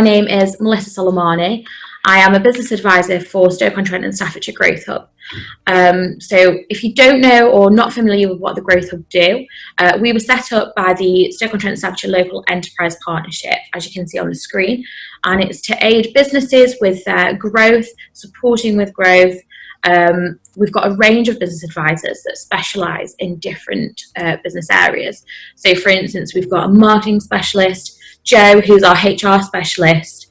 name is Melissa Soleimani. I am a business advisor for Stoke-on-Trent and Staffordshire Growth Hub. So if you don't know or not familiar with what the Growth Hub do, we were set up by the Stoke-on-Trent Staffordshire Local Enterprise Partnership, as you can see on the screen, and it's to aid businesses with growth, supporting with growth. We've got a range of business advisors that specialise in different business areas. So for instance, we've got a marketing specialist, Joe, who's our HR specialist.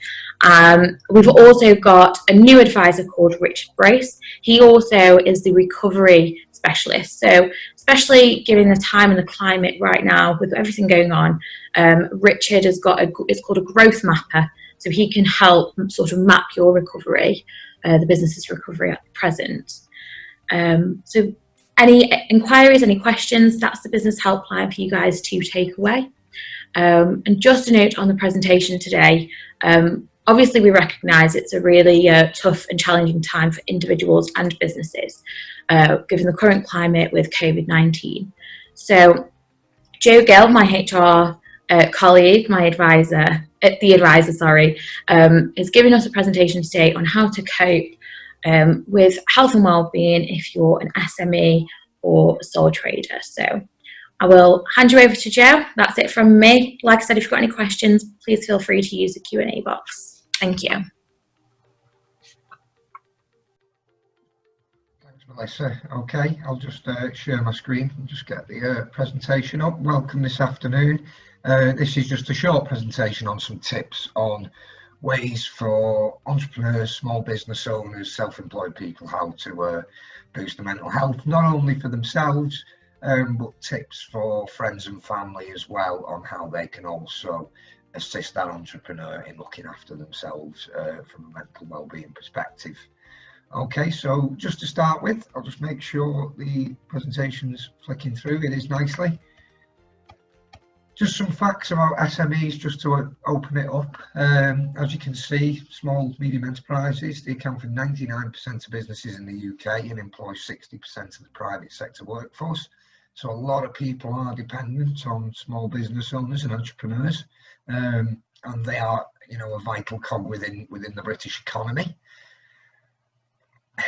We've also got a new advisor called Richard Brace. He also is the recovery specialist. So especially given the time and the climate right now with everything going on, Richard has got it's called a growth mapper. So he can help sort of map your recovery, the business's recovery at present. So any inquiries, any questions, that's the business helpline for you guys to take away. And just a note on the presentation today, obviously we recognise it's a really tough and challenging time for individuals and businesses, given the current climate with COVID-19. So Joe Gill, my HR colleague, my advisor, is giving us a presentation today on how to cope with health and wellbeing if you're an SME or a sole trader. So I will hand you over to Joe. That's it from me. Like I said, if you've got any questions, please feel free to use the Q&A box. Thank you. Thanks, Melissa. Okay, I'll just share my screen and just get the presentation up. Welcome this afternoon. This is just a short presentation on some tips on ways for entrepreneurs, small business owners, self-employed people, how to boost their mental health, not only for themselves, but tips for friends and family as well on how they can also assist that entrepreneur in looking after themselves from a mental well-being perspective. Okay, so just to start with, I'll just make sure the presentation's flicking through. It is nicely. Just some facts about SMEs, just to open it up. As you can see, small, medium enterprises, they account for 99% of businesses in the UK and employ 60% of the private sector workforce. So a lot of people are dependent on small business owners and entrepreneurs, and they are, you know, a vital cog within the British economy.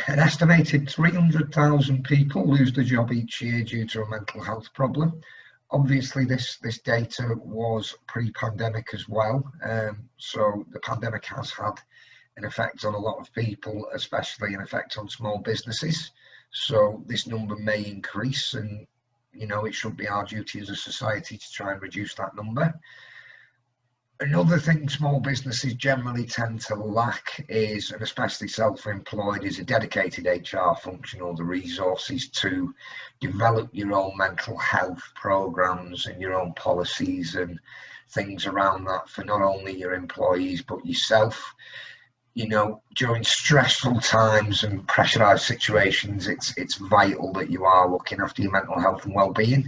An estimated 300,000 people lose their job each year due to a mental health problem. Obviously, this data was pre-pandemic as well, so the pandemic has had an effect on a lot of people, especially an effect on small businesses. So this number may increase, and you know, it should be our duty as a society to try and reduce that number. Another thing small businesses generally tend to lack is, and especially self-employed, is a dedicated HR function or the resources to develop your own mental health programs and your own policies and things around that for not only your employees but yourself. You know, during stressful times and pressurized situations, it's vital that you are looking after your mental health and well-being.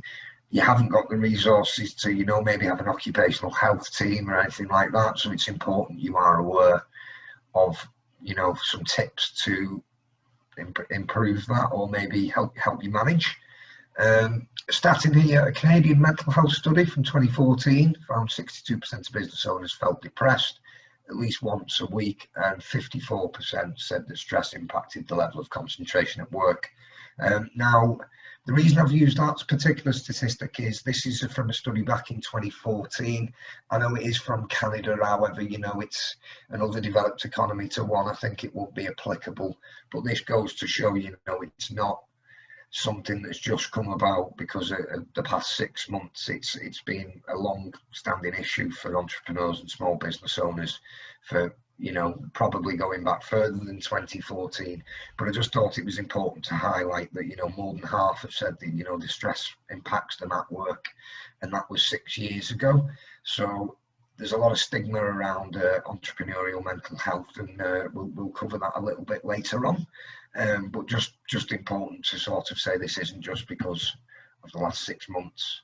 You haven't got the resources to, you know, maybe have an occupational health team or anything like that. So it's important you are aware of, you know, some tips to improve that or maybe help you manage. Starting here, a Canadian mental health study from 2014 found 62% of business owners felt depressed at least once a week, and 54% said that stress impacted the level of concentration at work. Now, the reason I've used that particular statistic is this is from a study back in 2014. I know it is from Canada, however, you know, it's another developed economy to one. I think it will be applicable, but this goes to show, you know, it's not something that's just come about because of the past 6 months. It's been a long-standing issue for entrepreneurs and small business owners for, you know, probably going back further than 2014. But I just thought it was important to highlight that, you know, more than half have said that, you know, the stress impacts them at work, and that was 6 years ago. So there's a lot of stigma around entrepreneurial mental health, and we'll cover that a little bit later on. But just important to sort of say this isn't just because of the last 6 months.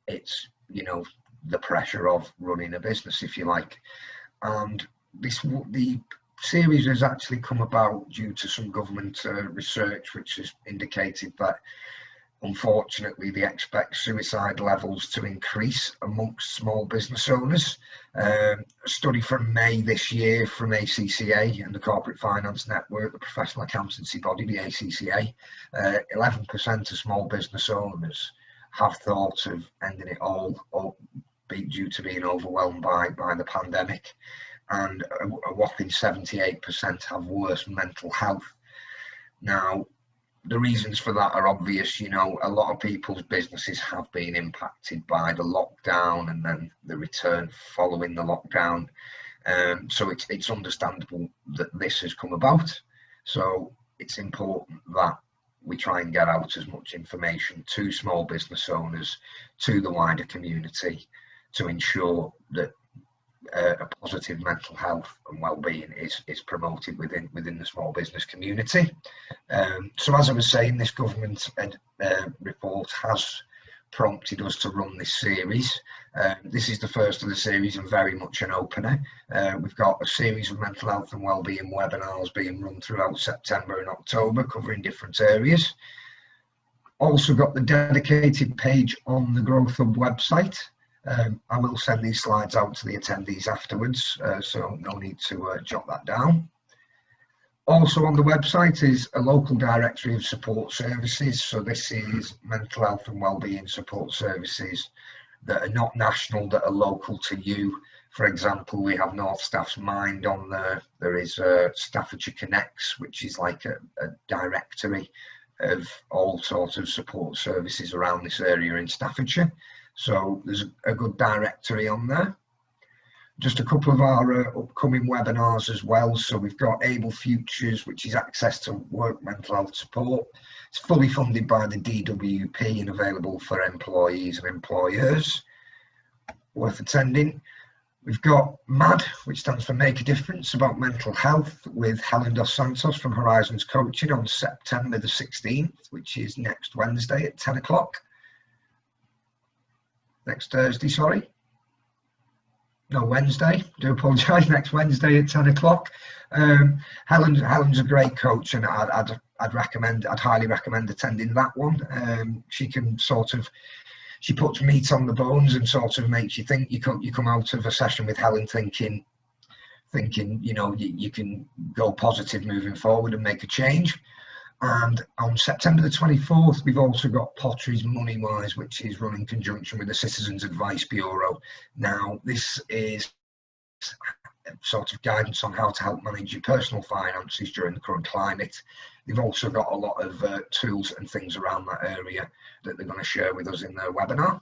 It's, you know, the pressure of running a business, if you like. And the series has actually come about due to some government research which has indicated that Unfortunately, they expect suicide levels to increase amongst small business owners. A study from May this year from ACCA and the Corporate Finance Network, the professional accountancy body, the ACCA, 11% of small business owners have thought of ending it all due to being overwhelmed by the pandemic, and a whopping 78% have worse mental health. Now, the reasons for that are obvious. You know, a lot of people's businesses have been impacted by the lockdown and then the return following the lockdown. So it's understandable that this has come about. So it's important that we try and get out as much information to small business owners, to the wider community, to ensure that a positive mental health and well-being is promoted within the small business community. So as I was saying, this government report has prompted us to run this series. This is the first of the series and very much an opener. We've got a series of mental health and wellbeing webinars being run throughout September and October, covering different areas. Also got the dedicated page on the Growth Hub website. I will send these slides out to the attendees afterwards, so no need to jot that down. Also on the website is a local directory of support services. So this is mental health and wellbeing support services that are not national, that are local to you. For example, we have North Staff's Mind on there. There is Staffordshire Connects, which is like a directory of all sorts of support services around this area in Staffordshire. So there's a good directory on there. Just a couple of our upcoming webinars as well. So we've got Able Futures, which is access to work mental health support. It's fully funded by the DWP and available for employees and employers. Worth attending. We've got MAD, which stands for Make a Difference, about mental health, with Helen Dos Santos from Horizons Coaching on September the 16th, which is next Wednesday at 10 o'clock. Next Thursday, sorry. No, Wednesday. Do apologise. Next Wednesday at 10 o'clock. Helen's a great coach, and I'd highly recommend attending that one. She can she puts meat on the bones and sort of makes you think. You come out of a session with Helen thinking, you know, you can go positive moving forward and make a change. And on September the 24th, we've also got Potteries Money Wise, which is run in conjunction with the Citizens Advice Bureau. Now, this is sort of guidance on how to help manage your personal finances during the current climate. They've also got a lot of tools and things around that area that they're going to share with us in their webinar.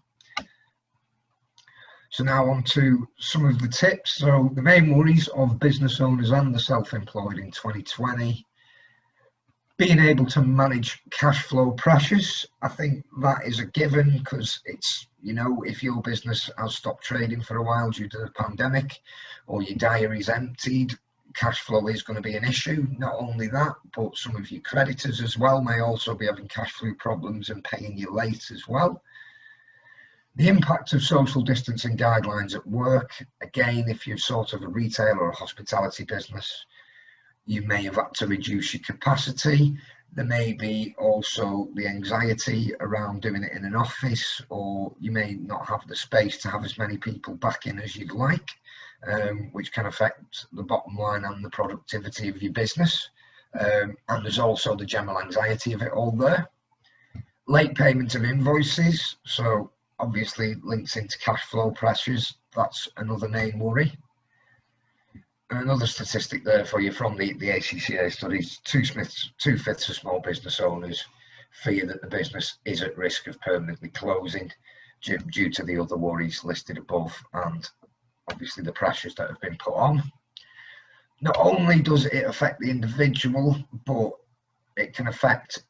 So now on to some of the tips. So the main worries of business owners and the self-employed in 2020. Being able to manage cash flow pressures, I think that is a given, because it's, you know, if your business has stopped trading for a while due to the pandemic, or your diary's emptied, cash flow is going to be an issue. Not only that, but some of your creditors as well may also be having cash flow problems and paying you late as well. The impact of social distancing guidelines at work, again, if you're sort of a retailer or a hospitality business, you may have had to reduce your capacity. There may be also the anxiety around doing it in an office, or you may not have the space to have as many people back in as you'd like, which can affect the bottom line and the productivity of your business. And there's also the general anxiety of it all there. Late payment of invoices, so obviously links into cash flow pressures. That's another main worry. Another statistic there for you from the ACCA studies, two-fifths of small business owners fear that the business is at risk of permanently closing due to the other worries listed above, and obviously the pressures that have been put on. Not only does it affect the individual, but it can affect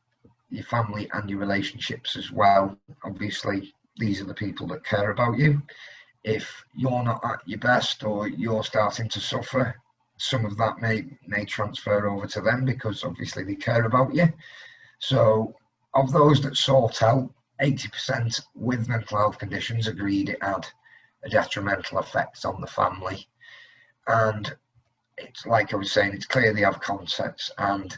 your family and your relationships as well. Obviously, these are the people that care about you. If you're not at your best, or you're starting to suffer, some of that may transfer over to them, because obviously they care about you. So of those that sought help, 80% with mental health conditions agreed it had a detrimental effect on the family. And it's like I was saying, it's clear they have concepts, and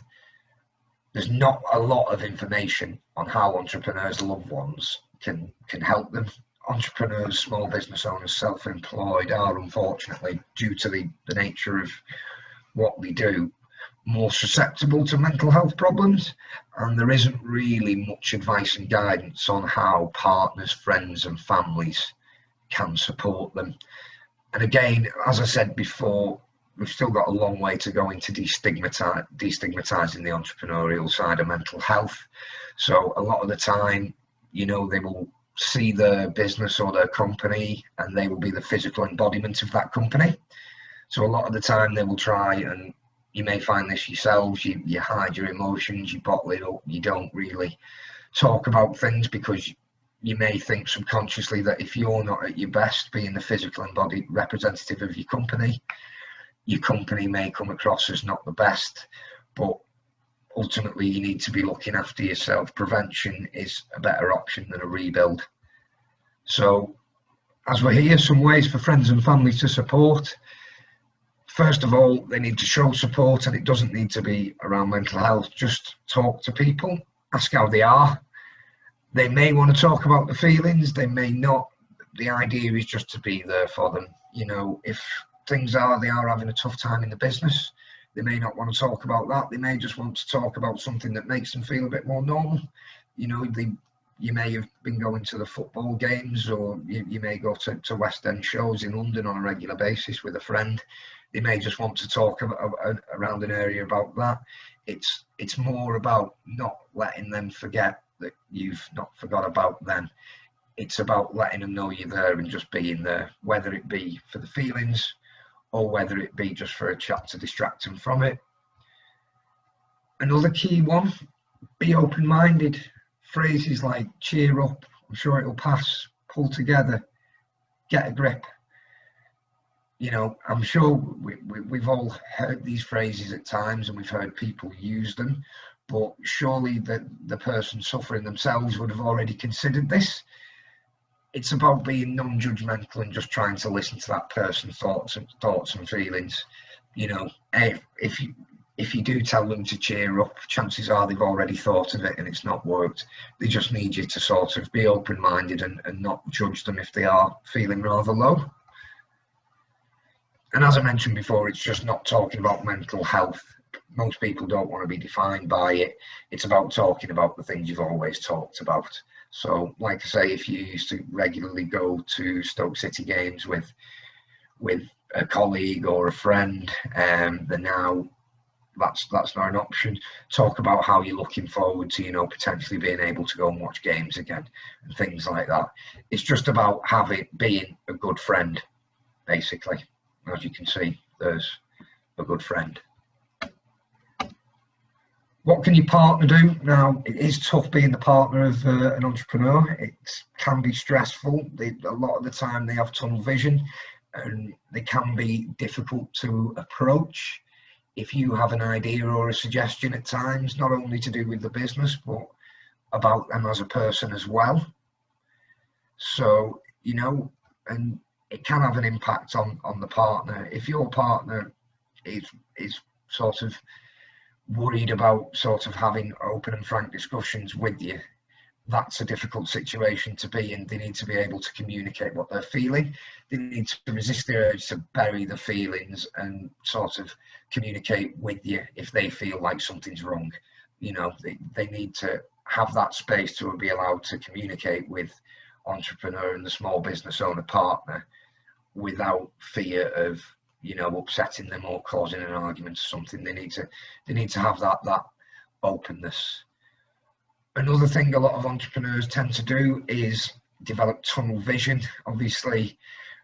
there's not a lot of information on how entrepreneurs' loved ones can help them. Entrepreneurs, small business owners, self-employed are, unfortunately, due to the nature of what we do, more susceptible to mental health problems, and there isn't really much advice and guidance on how partners, friends and families can support them. And again, as I said before, we've still got a long way to go into destigmatizing the entrepreneurial side of mental health. So a lot of the time, you know, they will see their business or their company and they will be the physical embodiment of that company. So a lot of the time they will try, and you may find this yourselves, you hide your emotions, you bottle it up, you don't really talk about things because you may think subconsciously that if you're not at your best being the physical embodied representative of your company may come across as not the best. But ultimately you need to be looking after yourself. Prevention is a better option than a rebuild. So as we're here, some ways for friends and family to support. First of all, they need to show support, and it doesn't need to be around mental health. Just talk to people, ask how they are. They may want to talk about the feelings, they may not. The idea is just to be there for them. You know, if they are having a tough time in the business, they may not want to talk about that. They may just want to talk about something that makes them feel a bit more normal. You know, you may have been going to the football games, or you may go to West End shows in London on a regular basis with a friend. They may just want to talk around an area about that. It's more about not letting them forget that you've not forgot about them. It's about letting them know you're there and just being there, whether it be for the feelings or whether it be just for a chat to distract them from it. Another key one, be open-minded. Phrases like cheer up, I'm sure it'll pass, pull together, get a grip. You know, I'm sure we've all heard these phrases at times and we've heard people use them, but surely the person suffering themselves would have already considered this. It's about being non-judgmental and just trying to listen to that person's thoughts and feelings. You know, if you do tell them to cheer up, chances are they've already thought of it and it's not worked. They just need you to sort of be open-minded and not judge them if they are feeling rather low. And as I mentioned before, it's just not talking about mental health. Most people don't want to be defined by it. It's about talking about the things you've always talked about. So, like I say, if you used to regularly go to Stoke City games with a colleague or a friend, then now that's not an option. Talk about how you're looking forward to, you know, potentially being able to go and watch games again and things like that. It's just about being a good friend, basically. As you can see, there's a good friend. What can your partner do? Now, it is tough being the partner of an entrepreneur. It can be stressful. A lot of the time they have tunnel vision and they can be difficult to approach. If you have an idea or a suggestion at times, not only to do with the business, but about them as a person as well. So, you know, and it can have an impact on the partner. If your partner is sort of worried about sort of having open and frank discussions with you, that's a difficult situation to be in. They need to be able to communicate what they're feeling. They need to resist the urge to bury the feelings and sort of communicate with you if they feel like something's wrong. You know, they need to have that space to be allowed to communicate with entrepreneur and the small business owner partner without fear of, you know, upsetting them or causing an argument or something. They need to have that openness. Another thing a lot of entrepreneurs tend to do is develop tunnel vision. Obviously,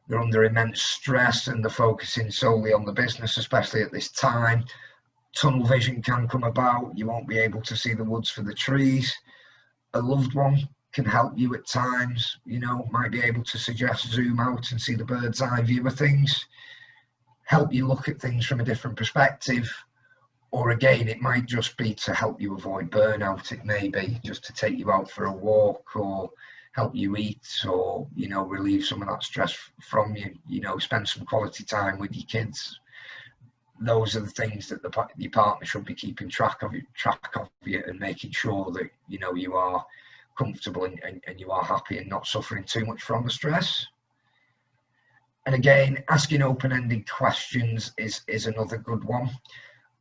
they're under immense stress and they're focusing solely on the business, especially at this time. Tunnel vision can come about. You won't be able to see the woods for the trees. A loved one can help you at times, you know, might be able to suggest zoom out and see the bird's eye view of things, help you look at things from a different perspective. Or again, it might just be to help you avoid burnout. It may be just to take you out for a walk or help you eat, or, you know, relieve some of that stress from you, you know, spend some quality time with your kids. those are the things that your partner should be keeping track of you, and making sure that you are comfortable and you are happy and not suffering too much from the stress. And again, asking open-ended questions is another good one.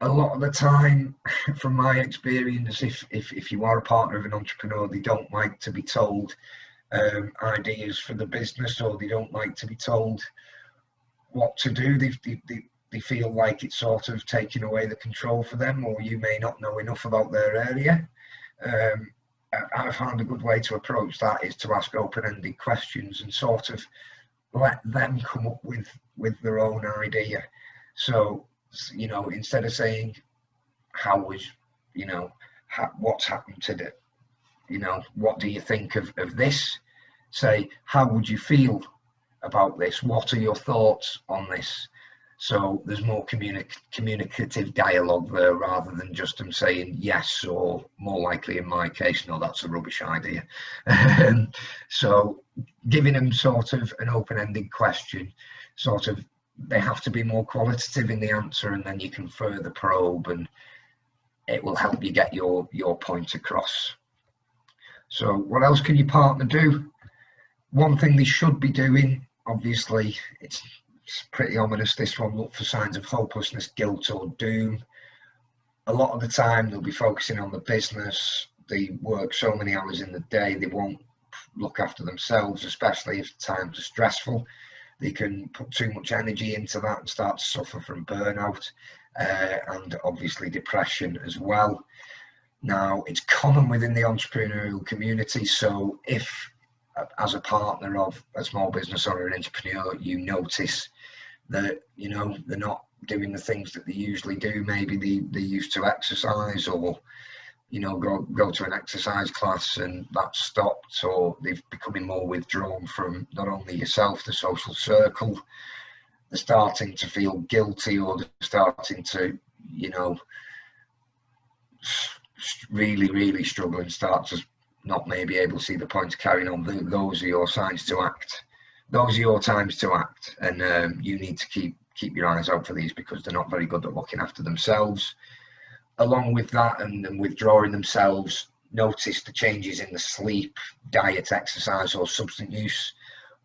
A lot of the time, from my experience, if you are a partner of an entrepreneur, they don't like to be told ideas for the business, or they don't like to be told what to do. They feel like it's sort of taking away the control for them, or you may not know enough about their area. I found a good way to approach that is to ask open-ended questions and sort of let them come up with their own idea. So, instead of saying, what's happened to the, what do you think of this? Say, how would you feel about this? What are your thoughts on this? So there's more communicative dialogue there, rather than just them saying yes, or more likely in my case, no, that's a rubbish idea. So giving them sort of an open-ended question, sort of, they have to be more qualitative in the answer, and then you can further probe, and it will help you get your point across. So what else can your partner do? One thing they should be doing, obviously, it's pretty ominous, this one: look for signs of hopelessness, guilt, or doom. A lot of the time they'll be focusing on the business. They work so many hours in the day, they won't look after themselves, especially if times are stressful. They can put too much energy into that and start to suffer from burnout, and obviously depression as well. Now, it's common within the entrepreneurial community, so if as a partner of a small business owner, an entrepreneur, you notice that they're not doing the things that they usually do, maybe they used to exercise, or go to an exercise class and that's stopped, or they've becoming more withdrawn from not only yourself, the social circle, they're starting to feel guilty, or they're starting to really struggle and start to not maybe able to see the point of carrying on. Those are your signs to act. Those are your times to act, and you need to keep your eyes out for these, because they're not very good at looking after themselves. Along with that, and withdrawing themselves, notice the changes in the sleep, diet, exercise, or substance use.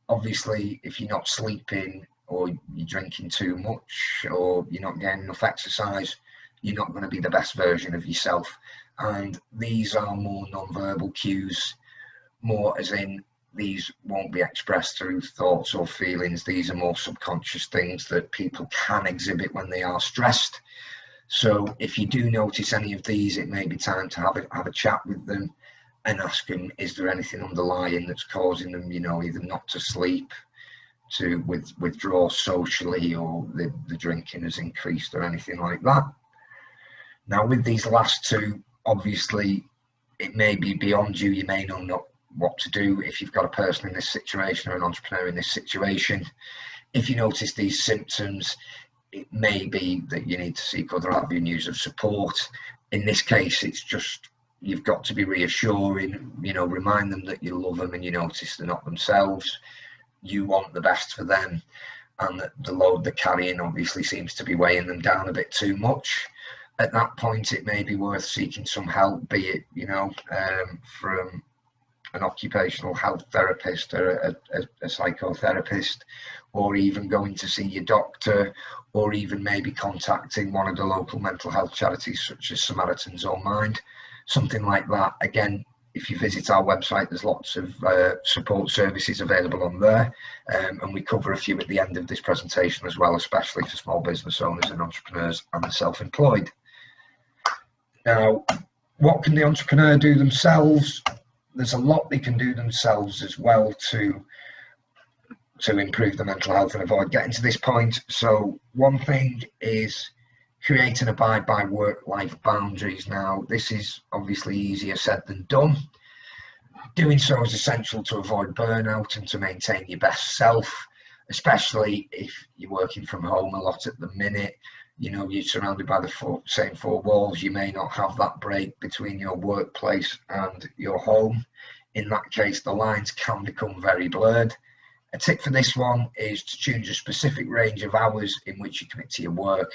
Obviously, if you're not sleeping, or you're drinking too much, or you're not getting enough exercise, you're not going to be the best version of yourself. And these are more non-verbal cues, more as in these won't be expressed through thoughts or feelings. These are more subconscious things that people can exhibit when they are stressed. So if you do notice any of these, it may be time to have a chat with them and ask them, is there anything underlying that's causing them, either not to sleep, to withdraw socially, or the drinking has increased, or anything like that. Now, with these last two, obviously, it may be beyond you. You may not what to do if you've got a person in this situation, or an entrepreneur in this situation. If you notice these symptoms, it may be that you need to seek other avenues of support. In this case, it's just, you've got to be reassuring, remind them that you love them, and you notice they're not themselves. You want the best for them, and that the load they're carrying obviously seems to be weighing them down a bit too much. At that point, it may be worth seeking some help, be it, from an occupational health therapist, or a psychotherapist, or even going to see your doctor, or even maybe contacting one of the local mental health charities such as Samaritans or Mind, something like that. Again, if you visit our website, there's lots of support services available on there, and we cover a few at the end of this presentation as well, especially for small business owners and entrepreneurs and the self-employed. Now, what can the entrepreneur do themselves? There's a lot they can do themselves as well to improve their mental health and avoid getting to this point. So one thing is create and abide by work-life boundaries. Now, this is obviously easier said than done. Doing so is essential to avoid burnout and to maintain your best self, especially if you're working from home a lot at the minute. You're surrounded by the same four walls. You may not have that break between your workplace and your home. In that case, the lines can become very blurred. A tip for this one is to choose a specific range of hours in which you commit to your work,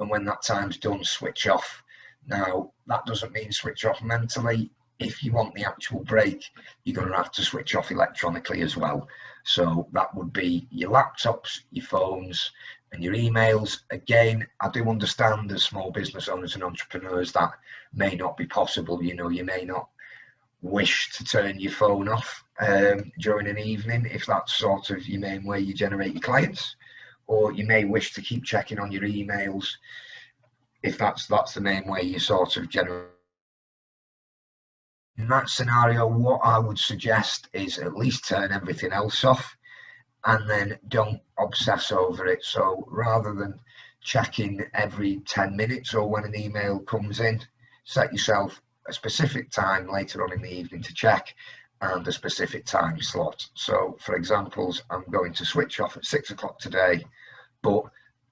and when that time's done, switch off. Now, that doesn't mean switch off mentally. If you want the actual break, you're going to have to switch off electronically as well. So that would be your laptops, your phones, and your emails. Again, I do understand as small business owners and entrepreneurs that may not be possible. You know, you may not wish to turn your phone off during an evening if that's sort of your main way you generate your clients, or you may wish to keep checking on your emails if that's the main way you sort of generate. In that scenario, what I would suggest is at least turn everything else off and then don't obsess over it. So rather than checking every 10 minutes or when an email comes in, set yourself a specific time later on in the evening to check and a specific time slot. So for examples, I'm going to switch off at 6 o'clock today, but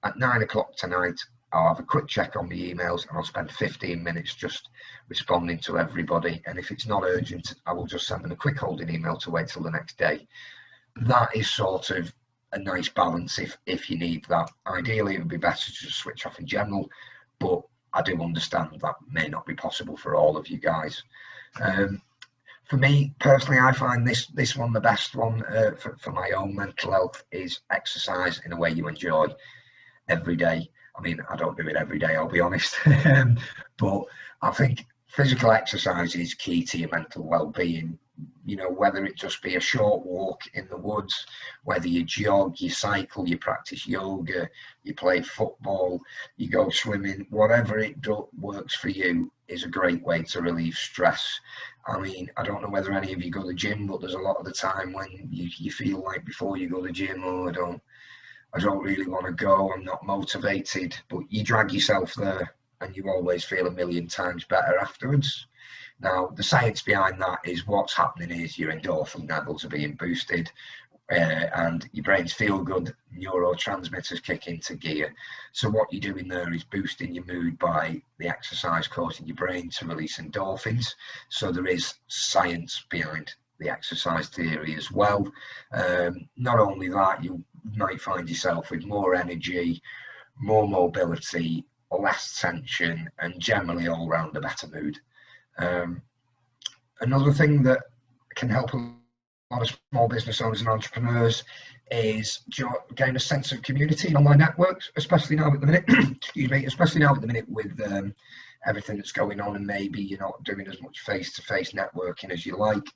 at 9 o'clock tonight, I'll have a quick check on my emails and I'll spend 15 minutes just responding to everybody. And if it's not urgent, I will just send them a quick holding email to wait till the next day. That is sort of a nice balance if you need that. Ideally, it would be better to just switch off in general, but I do understand that may not be possible for all of you guys. For me personally, I find this one the best one for my own mental health is exercise in a way you enjoy every day. I mean, I don't do it every day, I'll be honest, but I think physical exercise is key to your mental well-being. You know, whether it just be a short walk in the woods, whether you jog, you cycle, you practice yoga, you play football, you go swimming, whatever it works for you is a great way to relieve stress. I mean, I don't know whether any of you go to the gym, but there's a lot of the time when you feel like before you go to the gym, oh, I don't really want to go, I'm not motivated, but you drag yourself there and you always feel a million times better afterwards. Now, the science behind that is what's happening is your endorphin levels are being boosted and your brain's feel good, neurotransmitters kick into gear. So what you're doing there is boosting your mood by the exercise causing your brain to release endorphins. So there is science behind the exercise theory as well. Not only that, you might find yourself with more energy, more mobility, less tension, and generally all round a better mood. Another thing that can help a lot of small business owners and entrepreneurs is gain a sense of community in online networks, especially now at the minute. Excuse me, especially now at the minute with everything that's going on, and maybe you're not doing as much face-to-face networking as you like.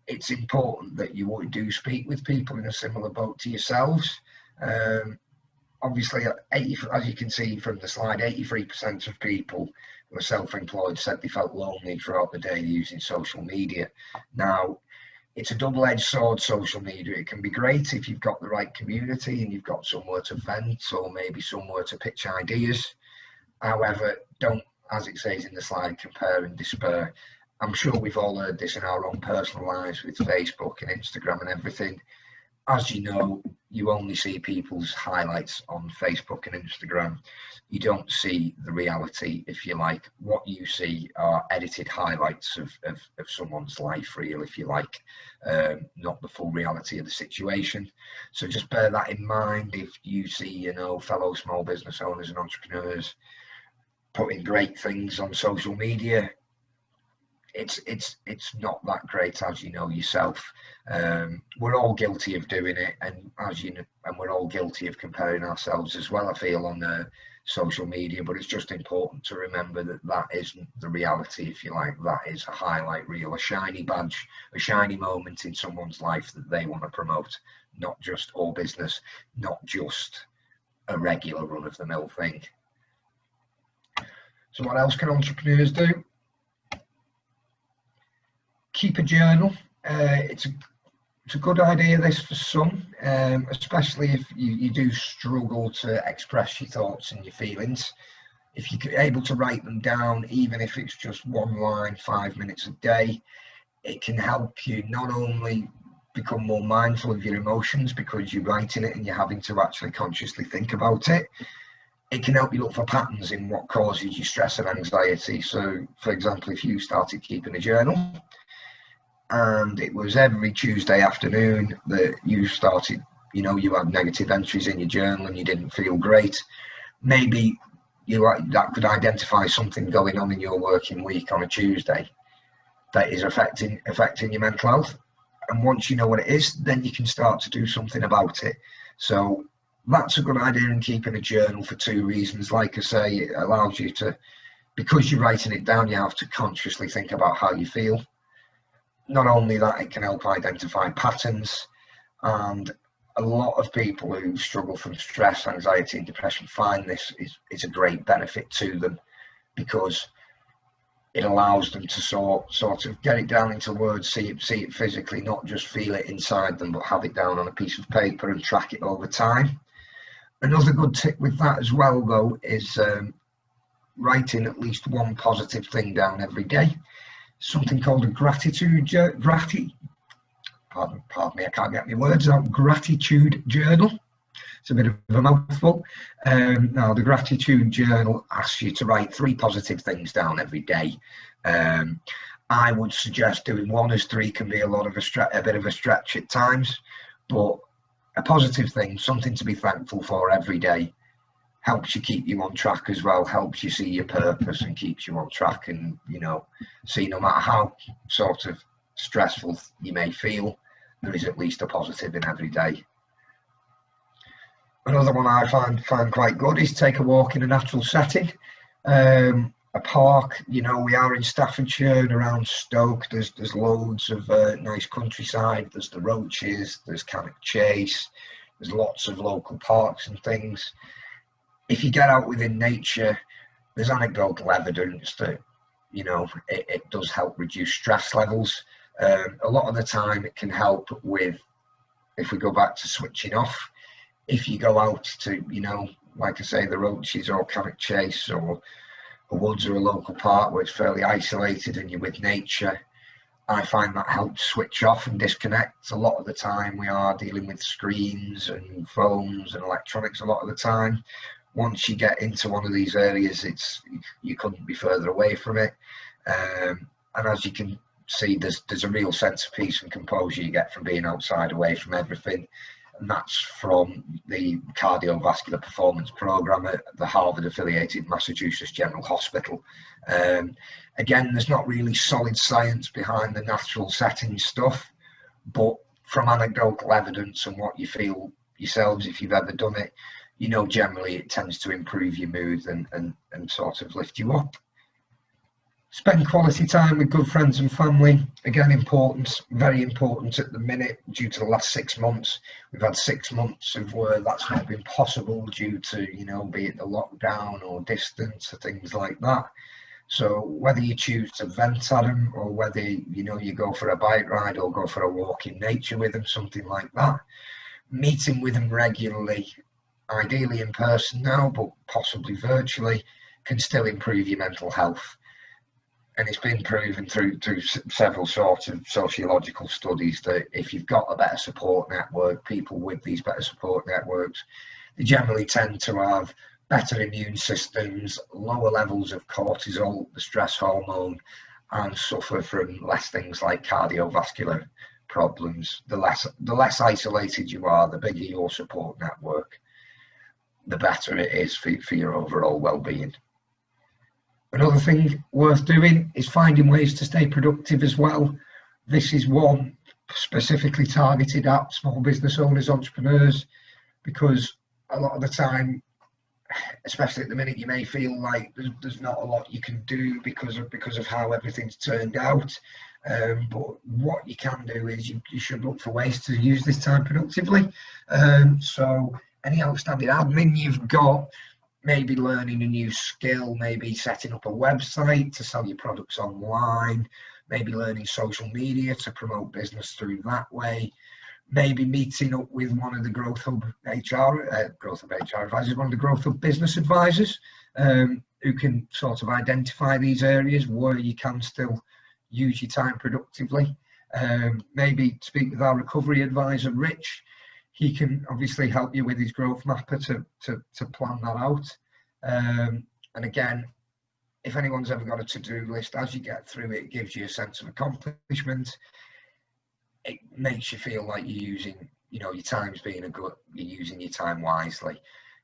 It's important that you do speak with people in a similar boat to yourselves. Obviously, as you can see from the slide, 83% of people who are self-employed said they felt lonely throughout the day using social media. Now, it's a double-edged sword, social media. It can be great if you've got the right community and you've got somewhere to vent or maybe somewhere to pitch ideas. However, don't, as it says in the slide, compare and despair. I'm sure we've all heard this in our own personal lives with Facebook and Instagram and everything. As you know, you only see people's highlights on Facebook and Instagram. You don't see the reality, if you like. What you see are edited highlights of someone's life reel, if you like, not the full reality of the situation. So just bear that in mind if you see, fellow small business owners and entrepreneurs putting great things on social media. It's not that great, as you know yourself. We're all guilty of doing it, and and we're all guilty of comparing ourselves as well, I feel, on social media. But it's just important to remember that isn't the reality, if you like. That is a highlight reel, a shiny badge, a shiny moment in someone's life that they want to promote, not just all business, not just a regular run-of-the-mill thing. So what else can entrepreneurs do? Keep a journal. It's a good idea, this, for some, especially if you do struggle to express your thoughts and your feelings. If you're able to write them down, even if it's just one line, 5 minutes a day, it can help you not only become more mindful of your emotions because you're writing it and you're having to actually consciously think about it. It can help you look for patterns in what causes you stress and anxiety. So, for example, if you started keeping a journal, and it was every Tuesday afternoon that you started, you had negative entries in your journal and you didn't feel great, maybe that could identify something going on in your working week on a Tuesday that is affecting your mental health. And once you know what it is, then you can start to do something about it. So that's a good idea in keeping a journal for two reasons. Like I say, it allows you to, because you're writing it down, you have to consciously think about how you feel. Not only that, it can help identify patterns, and a lot of people who struggle from stress, anxiety and depression find this is a great benefit to them, because it allows them to sort of get it down into words, see it physically, not just feel it inside them, but have it down on a piece of paper and track it over time. Another good tip with that as well, though, is writing at least one positive thing down every day. Something called a gratitude pardon me, I can't get my words out. Gratitude journal. It's a bit of a mouthful. Now, the gratitude journal asks you to write 3 positive things down every day. I would suggest doing 1, as 3 can be a bit of a stretch at times, but a positive thing, something to be thankful for every day, helps you keep you on track as well, helps you see your purpose and keeps you on track, and see no matter how sort of stressful you may feel, there is at least a positive in every day. Another one I find quite good is take a walk in a natural setting. A park, we are in Staffordshire and around Stoke, there's loads of nice countryside, there's the Roaches, there's Cannock Chase, there's lots of local parks and things. If you get out within nature, there's anecdotal evidence that it does help reduce stress levels. A lot of the time it can help with, if we go back to switching off, if you go out to, like I say, the Roaches or Cannock Chase or a woods or a local park where it's fairly isolated and you're with nature, I find that helps switch off and disconnect. A lot of the time we are dealing with screens and phones and electronics a lot of the time. Once you get into one of these areas, you couldn't be further away from it. And as you can see, there's a real sense of peace and composure you get from being outside, away from everything. And that's from the cardiovascular performance program at the Harvard affiliated Massachusetts General Hospital. Again, there's not really solid science behind the natural setting stuff, but from anecdotal evidence and what you feel yourselves, if you've ever done it, generally it tends to improve your mood and sort of lift you up. Spend quality time with good friends and family. Again, important, very important at the minute due to the last 6 months. We've had 6 months of where that's not been possible due to, be it the lockdown or distance or things like that. So whether you choose to vent at them or whether, you go for a bike ride or go for a walk in nature with them, something like that, meeting with them regularly, ideally in person now, but possibly virtually, can still improve your mental health. And it's been proven through several sorts of sociological studies that if you've got a better support network, people with these better support networks, they generally tend to have better immune systems, lower levels of cortisol, the stress hormone, and suffer from less things like cardiovascular problems. The less isolated you are, the bigger your support network, the better it is for your overall well-being. Another thing worth doing is finding ways to stay productive as well. This is one specifically targeted at small business owners, entrepreneurs, because a lot of the time, especially at the minute, you may feel like there's not a lot you can do because of how everything's turned out. But what you can do is you should look for ways to use this time productively. So any outstanding admin you've got, maybe learning a new skill, maybe setting up a website to sell your products online, maybe learning social media to promote business through that way, maybe meeting up with one of the Growth Hub HR advisors, one of the Growth Hub business advisors, who can sort of identify these areas where you can still use your time productively. Maybe speak with our recovery advisor, Rich. He can obviously help you with his growth mapper to plan that out. And again, if anyone's ever got a to-do list, as you get through it, it gives you a sense of accomplishment. It makes you feel like you're using, your time's being you're using your time wisely.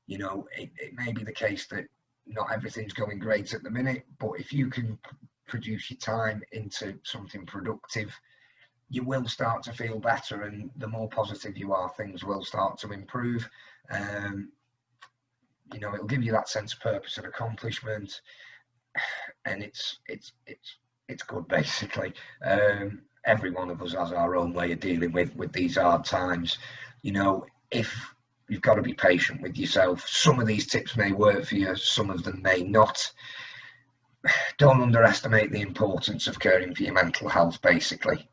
It may be the case that, not everything's going great at the minute, but if you can produce your time into something productive, you will start to feel better, and the more positive you are, things will start to improve. You know, it'll give you that sense of purpose and accomplishment, and it's good basically. Every one of us has our own way of dealing with these hard times. You know, if you've got to be patient with yourself. Some of these tips may work for you, some of them may not. Don't underestimate the importance of caring for your mental health, basically.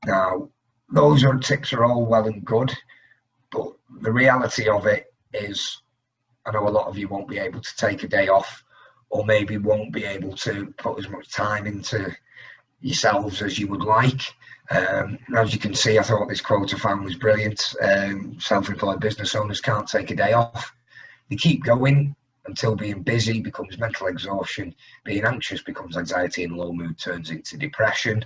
Now, those tips are all well and good, but the reality of it is, I know a lot of you won't be able to take a day off, or maybe won't be able to put as much time into yourselves as you would like. As you can see, I thought this quote I found was brilliant. Self-employed business owners can't take a day off. They keep going until being busy becomes mental exhaustion, being anxious becomes anxiety, and low mood turns into depression.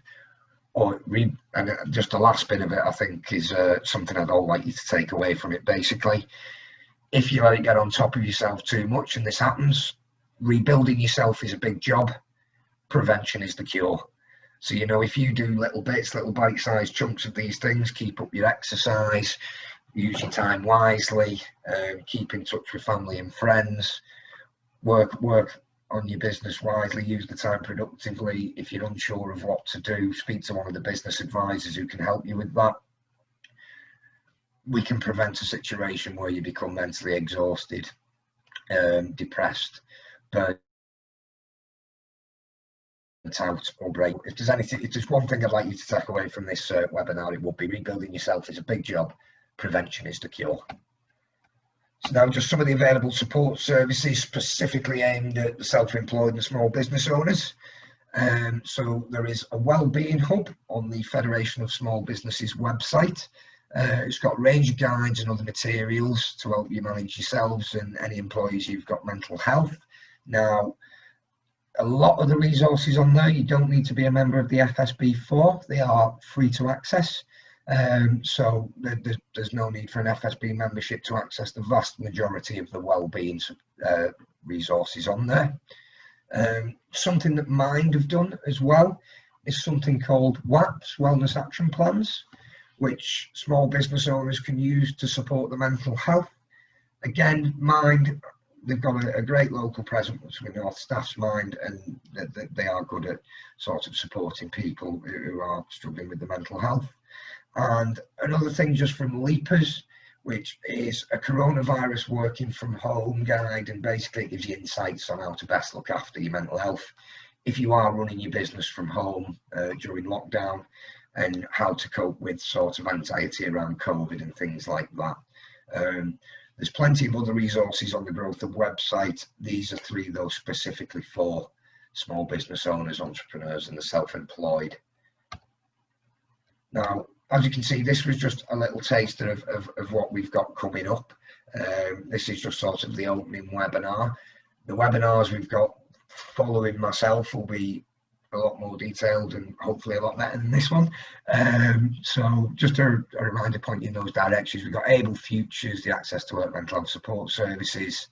And just the last bit of it, I think, is something I'd all like you to take away from it. Basically, if you let it get on top of yourself too much, and this happens, rebuilding yourself is a big job. Prevention is the cure. So, you know, if you do little bits, little bite-sized chunks of these things, keep up your exercise, use your time wisely, keep in touch with family and friends, work on your business wisely, use the time productively. If you're unsure of what to do, speak to one of the business advisors who can help you with that. We can prevent a situation where you become mentally exhausted, depressed, burnt out, or break. If there's one thing I'd like you to take away from this webinar, it would be rebuilding yourself is a big job. Prevention is the cure. So now just some of the available support services specifically aimed at the self-employed and small business owners. So there is a wellbeing hub on the Federation of Small Businesses website. It's got a range of guides and other materials to help you manage yourselves and any employees who've got mental health. Now, a lot of the resources on there, you don't need to be a member of the FSB for. They are free to access. So there's no need for an FSB membership to access the vast majority of the wellbeing resources on there. Something that Mind have done as well is something called WAPs, Wellness Action Plans, which small business owners can use to support their mental health. Again, Mind, they've got a great local presence with North Staff's Mind, and they are good at sort of supporting people who are struggling with the mental health. And another thing just from Leapers, which is a coronavirus working from home guide, and basically it gives you insights on how to best look after your mental health if you are running your business from home during lockdown, and how to cope with sort of anxiety around COVID and things like that. There's plenty of other resources on the Growth Hub website. These are three though specifically for small business owners, entrepreneurs and the self-employed. Now, as you can see, this was just a little taster of what we've got coming up. This is just sort of the opening webinar. The webinars we've got following myself will be a lot more detailed and hopefully a lot better than this one. So just a reminder, point you in those directions. We've got Able Futures, the access to work mental health support services.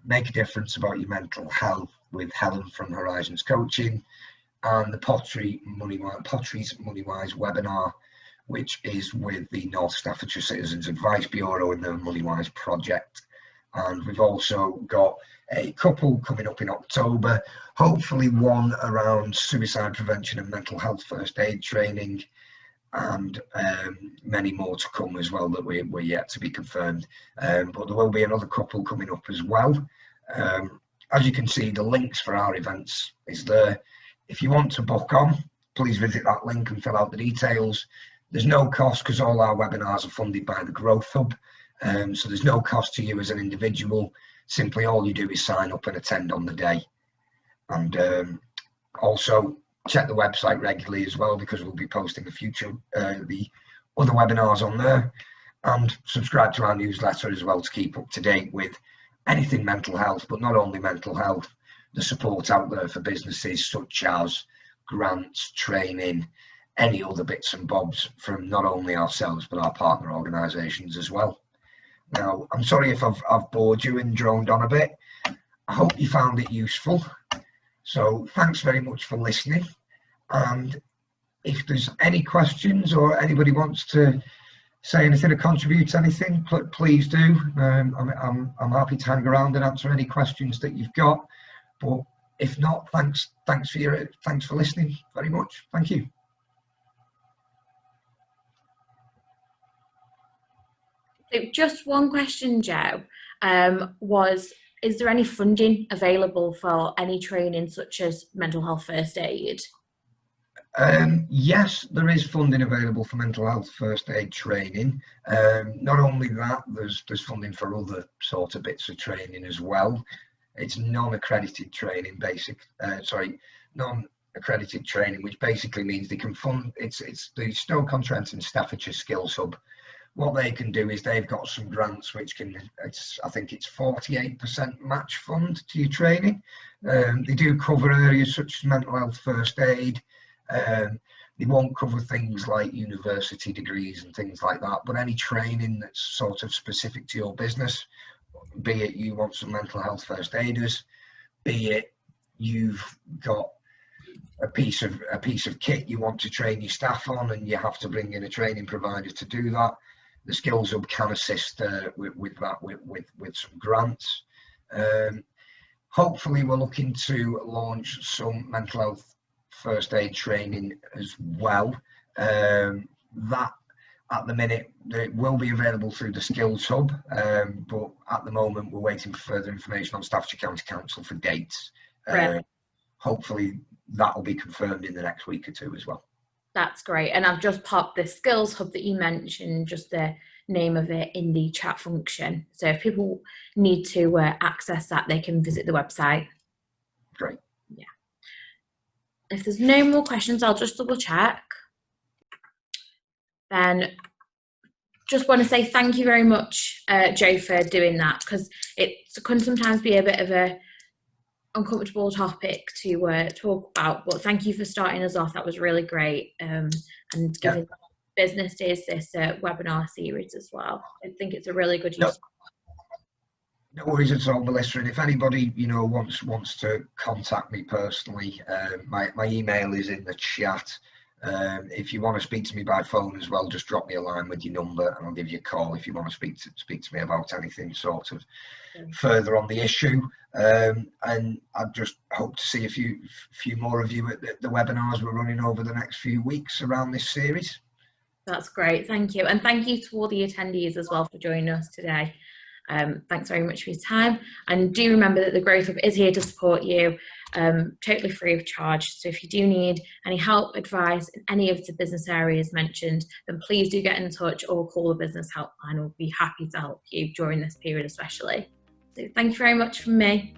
Make a difference about your mental health with Helen from Horizons Coaching, and the Pottery's Moneywise webinar, which is with the North Staffordshire Citizens Advice Bureau and the Moneywise project. And we've also got a couple coming up in October, hopefully one around suicide prevention and mental health first aid training, and many more to come as well that we're yet to be confirmed. But there will be another couple coming up as well. As you can see, the links for our events is there. If you want to book on, please visit that link and fill out the details. There's no cost because all our webinars are funded by the Growth Hub. So there's no cost to you as an individual. Simply all you do is sign up and attend on the day. And also check the website regularly as well, because we'll be posting the other webinars on there. And subscribe to our newsletter as well to keep up to date with anything mental health, but not only mental health, the support out there for businesses such as grants, training, any other bits and bobs from not only ourselves but our partner organisations as well. Now, I'm sorry if I've bored you and droned on a bit. I hope you found it useful. So thanks very much for listening. And if there's any questions or anybody wants to say anything or contribute anything, please do. I'm happy to hang around and answer any questions that you've got. But if not, thanks for listening very much. Thank you. So just one question, Joe, is there any funding available for any training such as mental health first aid? Yes, there is funding available for mental health first aid training. Not only that, there's funding for other sort of bits of training as well. It's non-accredited training, non-accredited training, which basically means they can fund. It's the Stoke-on-Trent and Staffordshire Skills Hub. What they can do is they've got some grants which I think it's 48% match fund to your training. They do cover areas such as mental health first aid. They won't cover things like university degrees and things like that, but any training that's sort of specific to your business, be it you want some mental health first aiders, be it you've got a piece of kit you want to train your staff on and you have to bring in a training provider to do that, the Skills Hub can assist with that with some grants. Hopefully we're looking to launch some mental health first aid training as well. That at the minute it will be available through the Skills Hub, but at the moment we're waiting for further information on Staffordshire County Council for dates. Right. Hopefully that will be confirmed in the next week or two as well. That's great. And I've just popped the Skills Hub that you mentioned, just the name of it, in the chat function. So if people need to access that, they can visit the website. Great. Yeah. If there's no more questions, I'll just double check. Then just want to say thank you very much, Joe, for doing that, because it can sometimes be a bit of a uncomfortable topic to talk about, but thank you for starting us off. That was really great, and giving businesses this webinar series as well. I think it's a really good use. No worries at all, Melissa. And if anybody wants to contact me personally, my email is in the chat. If you want to speak to me by phone as well, just drop me a line with your number and I'll give you a call if you want to speak to me about anything sort of further on the issue. And I just hope to see a few more of you at the webinars we're running over the next few weeks around this series. That's great, thank you. And thank you to all the attendees as well for joining us today. Thanks very much for your time, and do remember that the Growth Hub is here to support you, totally free of charge. So if you do need any help, advice in any of the business areas mentioned, then please do get in touch or call the business helpline. We'll be happy to help you during this period especially. So thank you very much from me.